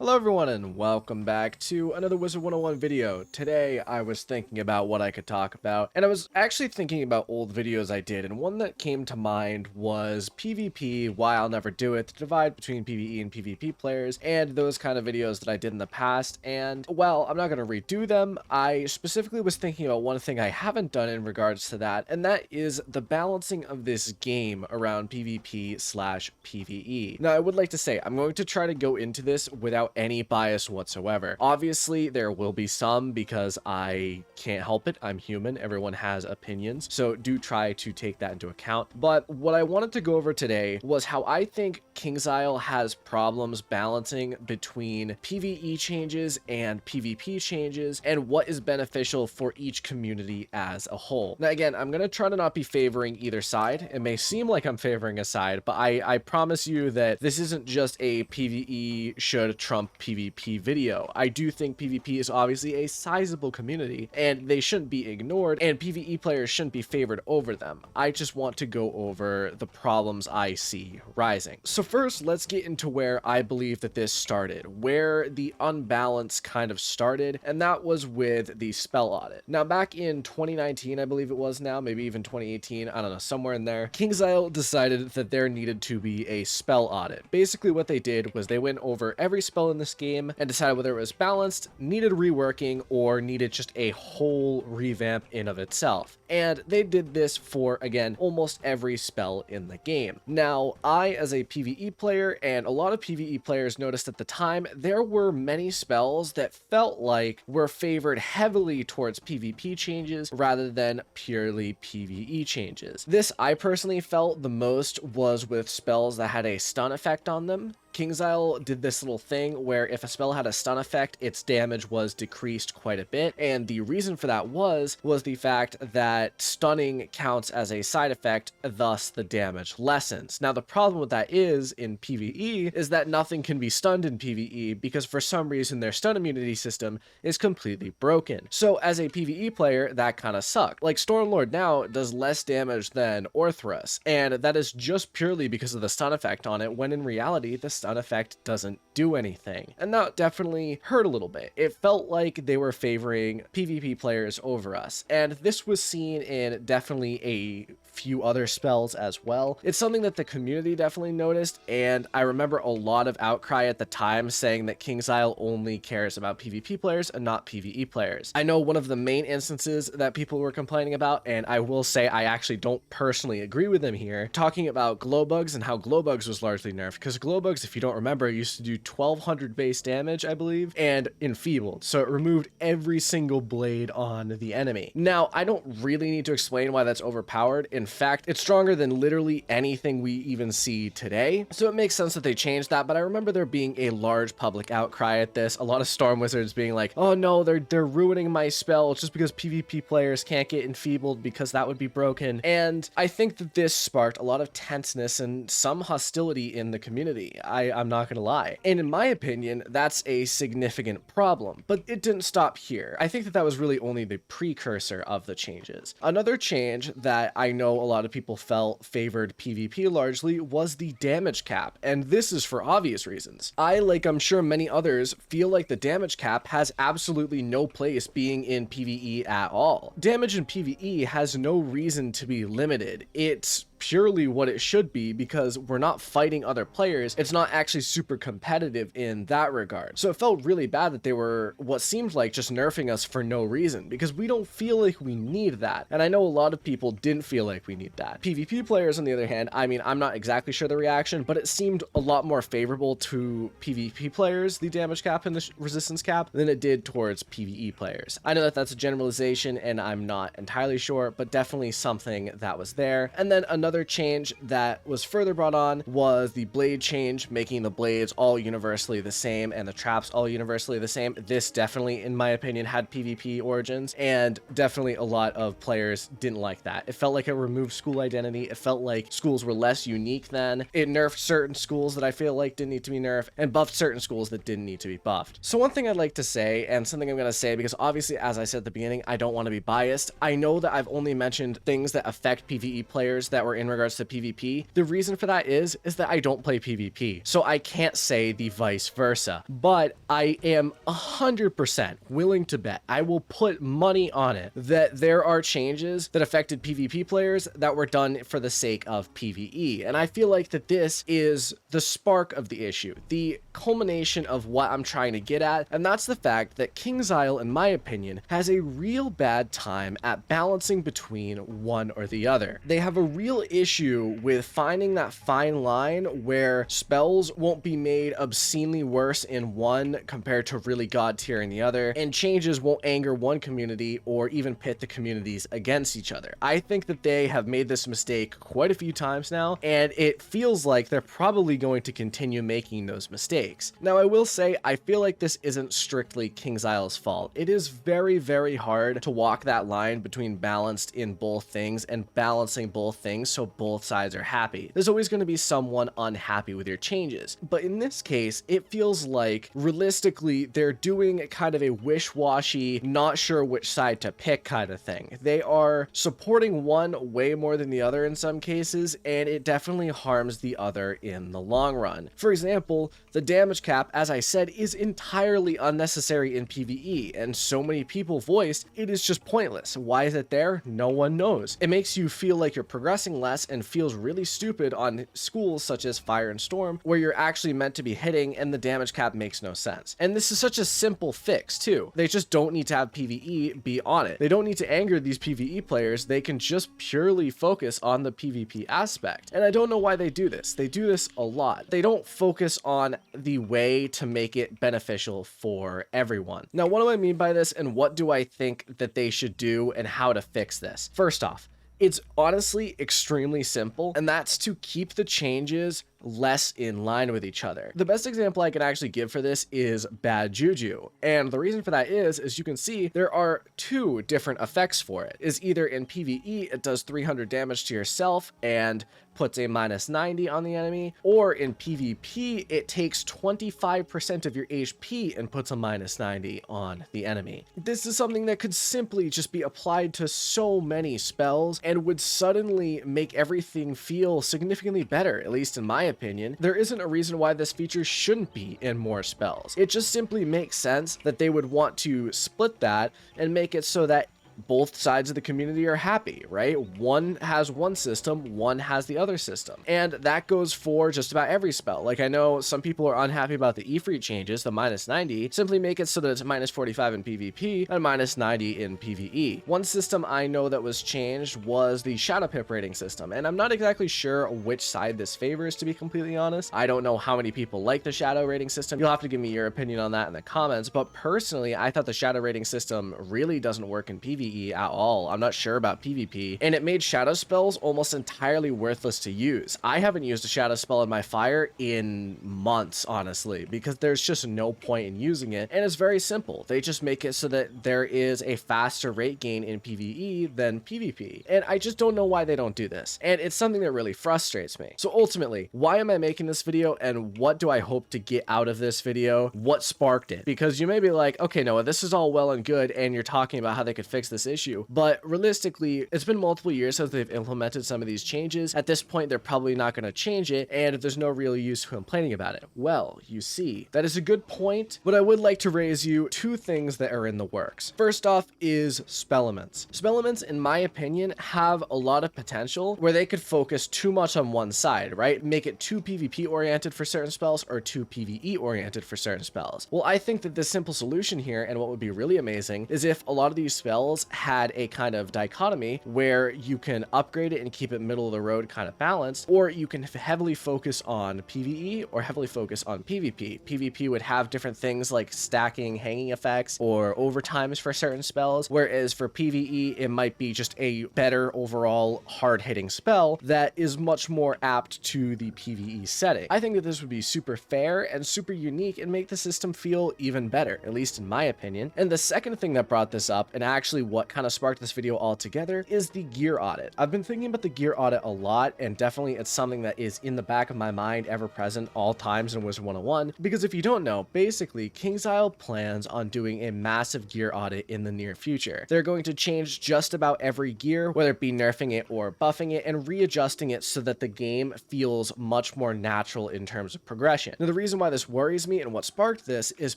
Hello everyone and welcome back to another Wizard 101 video. Today I was thinking about what I could talk about, and I was actually thinking about old videos I did, and one that came to mind was PvP, Why I'll Never Do It, the divide between PvE and PvP players, and those kind of videos that I did in the past. And while I'm not going to redo them, I specifically was thinking about one thing I haven't done in regards to that, and that is the balancing of this game around PvP slash PvE. Now I would like to say, I'm going to try to go into this without any bias whatsoever. Obviously, there will be some because I can't help it. I'm human. Everyone has opinions. So do try to take that into account. But what I wanted to go over today was how I think Kingsisle has problems balancing between PvE changes and PvP changes and what is beneficial for each community as a whole. Now, again, I'm going to try to not be favoring either side. It may seem like I'm favoring a side, but I promise you that this isn't just a PvE should trump PvP video. I do think PvP is obviously a sizable community and they shouldn't be ignored, and PvE players shouldn't be favored over them. I just want to go over the problems I see rising. So first, let's get into where I believe that this started, where the unbalance kind of started, and that was with the spell audit. Now, back in 2019, I believe it was now, maybe even 2018, I don't know, somewhere in there, Kingsisle decided that there needed to be a spell audit. Basically, what they did was they went over every spell in this game and decided whether it was balanced, needed reworking, or needed just a whole revamp in of itself. And they did this for, again, almost every spell in the game. Now, I, as a PvE player, and a lot of PvE players noticed at the time, there were many spells that felt like were favored heavily towards PvP changes rather than purely PvE changes. This, I personally felt the most was with spells that had a stun effect on them. Kingsisle did this little thing where if a spell had a stun effect, its damage was decreased quite a bit, and the reason for that was the fact that stunning counts as a side effect, thus the damage lessens. Now, the problem with that is, in PvE, is that nothing can be stunned in PvE because for some reason their stun immunity system is completely broken. So as a PvE player, that kind of sucked. Like, Stormlord now does less damage than Orthrus, and that is just purely because of the stun effect on it, when in reality, the stun effect doesn't do anything. And that definitely hurt a little bit. It felt like they were favoring PvP players over us. And this was seen in definitely a few other spells as well. It's something that the community definitely noticed, and I remember a lot of outcry at the time saying that Kingsisle only cares about PvP players and not PvE players. I know one of the main instances that people were complaining about, and I will say I actually don't personally agree with them here, talking about glowbugs and how glowbugs was largely nerfed, because glowbugs, if you don't remember, used to do 1200 base damage, I believe, and enfeebled, so it removed every single blade on the enemy. Now, I don't really need to explain why that's overpowered. In fact, it's stronger than literally anything we even see today, so it makes sense that they changed that. But I remember there being a large public outcry at this, a lot of Storm Wizards being like, oh no, they're ruining my spell just because PvP players can't get enfeebled because that would be broken. And I think that this sparked a lot of tenseness and some hostility in the community. I'm not gonna lie. And in my opinion, that's a significant problem, but it didn't stop here. I think that that was really only the precursor of the changes. Another change that I know a lot of people felt favored PvP largely was the damage cap, and this is for obvious reasons. I, like I'm sure many others, feel like the damage cap has absolutely no place being in PvE at all. Damage in PvE has no reason to be limited. It's purely what it should be because we're not fighting other players. It's not actually super competitive in that regard. So it felt really bad that they were what seemed like just nerfing us for no reason, because we don't feel like we need that. And I know a lot of people didn't feel like we need that. PvP players, on the other hand, I mean, I'm not exactly sure the reaction, but it seemed a lot more favorable to PvP players, the damage cap and the resistance cap, than it did towards PvE players. I know that that's a generalization and I'm not entirely sure, but definitely something that was there. And then another change that was further brought on was the blade change, making the blades all universally the same and the traps all universally the same. This definitely, in my opinion, had PvP origins, and definitely a lot of players didn't like that. It felt like it removed school identity. It felt like schools were less unique then. It nerfed certain schools that I feel like didn't need to be nerfed, and buffed certain schools that didn't need to be buffed. So one thing I'd like to say, and something I'm going to say, because obviously, as I said at the beginning, I don't want to be biased. I know that I've only mentioned things that affect PvE players that were for in regards to PvP. The reason for that is that I don't play PvP, so I can't say the vice versa. But I am 100% willing to bet, I will put money on it, that there are changes that affected PvP players that were done for the sake of PvE. And I feel like that this is the spark of the issue, the culmination of what I'm trying to get at, and that's the fact that Kingsisle, in my opinion, has a real bad time at balancing between one or the other. They have a real issue with finding that fine line where spells won't be made obscenely worse in one compared to really god tier in the other, and changes won't anger one community or even pit the communities against each other. I think that they have made this mistake quite a few times now, and it feels like they're probably going to continue making those mistakes. Now, I will say, I feel like this isn't strictly Kingsisle's fault. It is very, very hard to walk that line between balanced in both things and balancing both things so both sides are happy. There's always going to be someone unhappy with your changes, but in this case, it feels like realistically they're doing kind of a wish-washy, not sure which side to pick kind of thing. They are supporting one way more than the other in some cases, and it definitely harms the other in the long run. For example, the damage cap, as I said, is entirely unnecessary in PvE, and so many people voiced it is just pointless. Why is it there? No one knows. It makes you feel like you're progressing less and feels really stupid on schools such as Fire and Storm, where you're actually meant to be hitting and the damage cap makes no sense. And this is such a simple fix too. They just don't need to have PvE be on it. They don't need to anger these PvE players. They can just purely focus on the PvP aspect. And I don't know why they do this. They do this a lot. They don't focus on the way to make it beneficial for everyone. Now, what do I mean by this, and what do I think that they should do and how to fix this? First off, it's honestly extremely simple, and that's to keep the changes less in line with each other. The best example I can actually give for this is bad juju, and the reason for that is, as you can see, there are two different effects for it. Is either in PvE it does 300 damage to yourself and puts a minus 90 on the enemy, or in PvP it takes 25% of your HP and puts a minus 90 on the enemy. This is something that could simply just be applied to so many spells and would suddenly make everything feel significantly better, at least in my opinion. There isn't a reason why this feature shouldn't be in more spells. It just simply makes sense that they would want to split that and make it so that both sides of the community are happy, right? One has one system, one has the other system. And that goes for just about every spell. Like, I know some people are unhappy about the Ifrit changes, the minus 90, simply make it so that it's minus 45 in PvP and minus 90 in PvE. One system I know that was changed was the Shadow Pip rating system, and I'm not exactly sure which side this favors, to be completely honest. I don't know how many people like the Shadow rating system. You'll have to give me your opinion on that in the comments, but personally, I thought the Shadow rating system really doesn't work in PvE at all. I'm not sure about PvP, and it made shadow spells almost entirely worthless to use. I haven't used a shadow spell in my fire in months, honestly, because there's just no point in using it, and it's very simple. They just make it so that there is a faster rate gain in PvE than PvP, and I just don't know why they don't do this, and it's something that really frustrates me. So ultimately, why am I making this video, and what do I hope to get out of this video? What sparked it? Because you may be like, okay, Noah, this is all well and good, and you're talking about how they could fix this issue, but realistically, it's been multiple years since they've implemented some of these changes. At this point, they're probably not going to change it, and there's no real use complaining about it. Well, you see, that is a good point, but I would like to raise you two things that are in the works. First off is spellements. Spellements, in my opinion, have a lot of potential where they could focus too much on one side, right? Make it too PvP oriented for certain spells or too PvE oriented for certain spells. Well, I think that the simple solution here, and what would be really amazing, is if a lot of these spells had a kind of dichotomy where you can upgrade it and keep it middle of the road kind of balanced, or you can heavily focus on PvE or heavily focus on PvP. PvP would have different things like stacking hanging effects or overtimes for certain spells, whereas for PvE it might be just a better overall hard-hitting spell that is much more apt to the PvE setting. I think that this would be super fair and super unique and make the system feel even better, at least in my opinion. And the second thing that brought this up, and actually what kind of sparked this video altogether is the gear audit. I've been thinking about the gear audit a lot, and definitely it's something that is in the back of my mind, ever present, all times in Wizard 101, because if you don't know, basically Kingsisle plans on doing a massive gear audit in the near future. They're going to change just about every gear, whether it be nerfing it or buffing it, and readjusting it so that the game feels much more natural in terms of progression. Now, the reason why this worries me and what sparked this is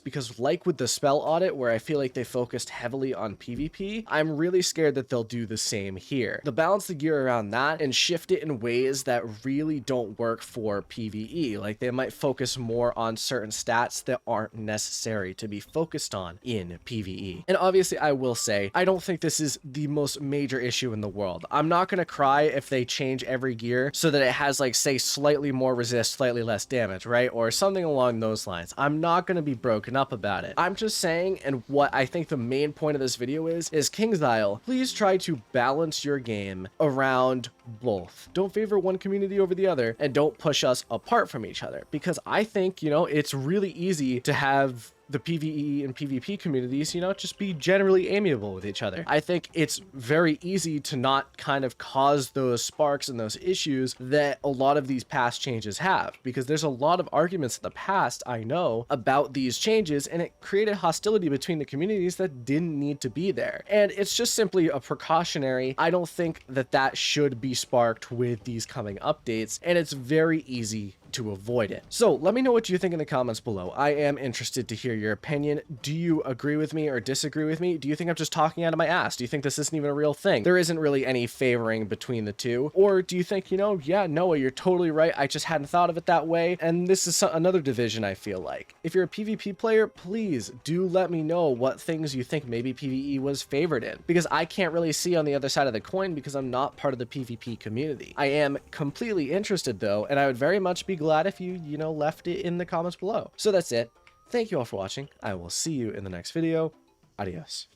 because, like with the spell audit, where I feel like they focused heavily on PvP, I'm really scared that they'll do the same here. They'll balance the gear around that and shift it in ways that really don't work for PvE. Like, they might focus more on certain stats that aren't necessary to be focused on in PvE. And obviously, I will say, I don't think this is the most major issue in the world. I'm not gonna cry if they change every gear so that it has, like, say, slightly more resist, slightly less damage, right? Or something along those lines. I'm not gonna be broken up about it. I'm just saying, and what I think the main point of this video is Kingsisle, please try to balance your game around both. Don't favor one community over the other, and don't push us apart from each other, because I think, you know, it's really easy to have the PvE and PvP communities, you know, just be generally amiable with each other. I think it's very easy to not kind of cause those sparks and those issues that a lot of these past changes have, because there's a lot of arguments in the past, I know, about these changes, and it created hostility between the communities that didn't need to be there. And it's just simply a precautionary. I don't think that that should be sparked with these coming updates, and it's very easy to avoid it. So let me know what you think in the comments below. I am interested to hear your opinion. Do you agree with me or disagree with me? Do you think I'm just talking out of my ass? Do you think this isn't even a real thing? There isn't really any favoring between the two? Or do you think, you know, yeah, Noah, you're totally right, I just hadn't thought of it that way, and this is another division, I feel like. If you're a PvP player, please do let me know what things you think maybe PvE was favored in, because I can't really see on the other side of the coin because I'm not part of the PvP community. I am completely interested though, and I would very much be glad if you know, left it in the comments below. So that's it. Thank you all for watching. I will see you in the next video. Adios.